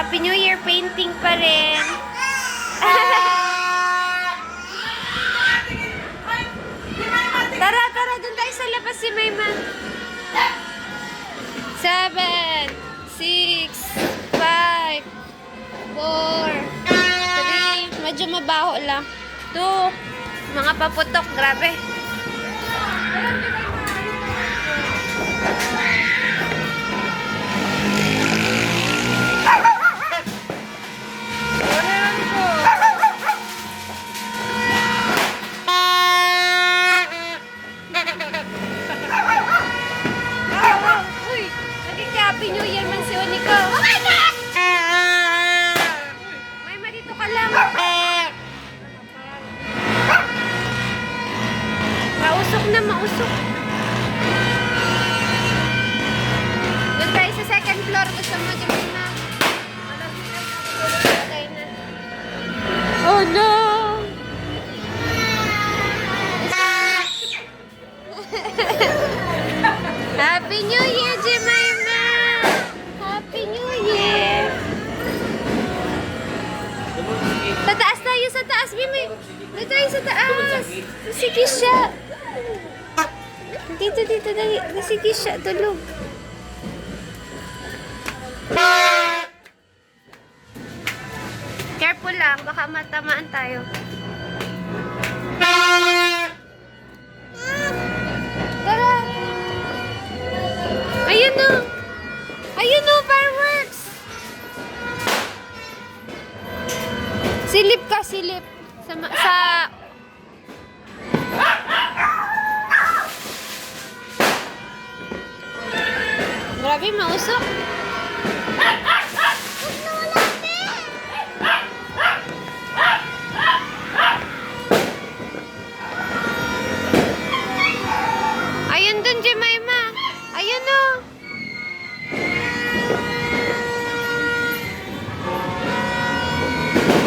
Happy New Year painting pa rin. Tara, tara. Doon tayo sa labas si Mayman. 7, 6, 5, 4, 3. Medyo mabaho lang. 2. Mga paputok. Grabe. Happy New Year man si Oniko. Oh my God! May marito ka lang. Mausok na, mausok. Doon tayo sa second floor. Gusto mo din na. Oh no! Happy New Year, Jemima! Happy New Year! Sa taas tayo, sa taas, Bimay! Dito tayo sa taas! Si Kisha! Dito, dito, dali. Si Kisha, tulog. Careful lang, baka matamaan tayo. Tara! Ayun na! Ayun na, fireworks! Silip ka, silip. Sa... Grabe, mausok. Ayun dun, Jemima. Ayun o.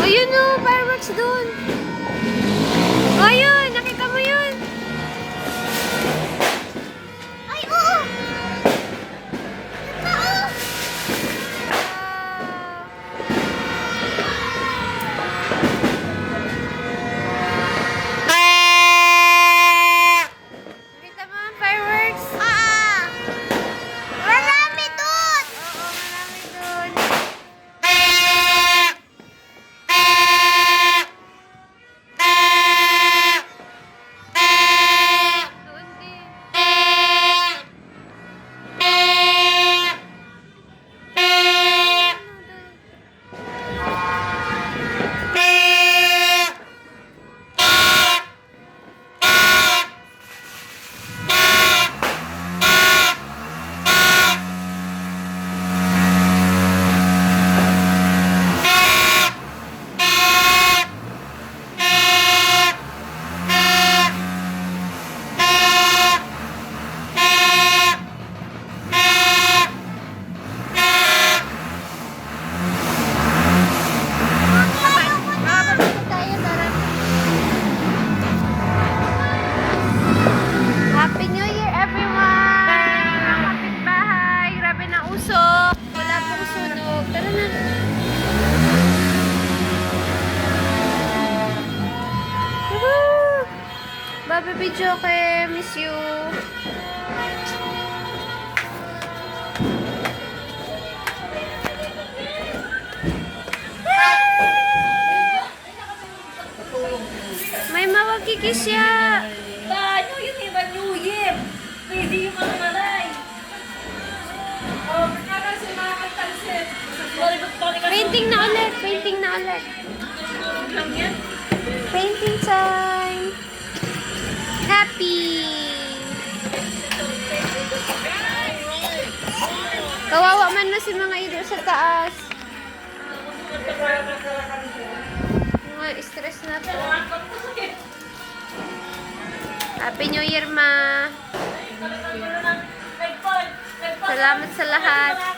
Ayun o, fireworks dun. Ayun, nakita mo yun. Ay, oo. Oo. Nakita mo ang fireworks? Marami dun. Oo, marami dun. Doon din. Happy New Year, everyone! Kapitbahay, grabe na usok. Wala pong sunog. Tara na. Woohoo! Bye, baby Joke. Miss you. May mawagkikis siya. Banyo yun eh, banyo yun. Pwede yung mga malay. Oh, magkakaroon si mga kantalsit. Painting na ulit. Painting na ulit. Lang yan. Painting time. Happy. Kawawa man na si mga idol sa taas. Mga stress na to. Happy New Year, ma. Salamat sa lahat.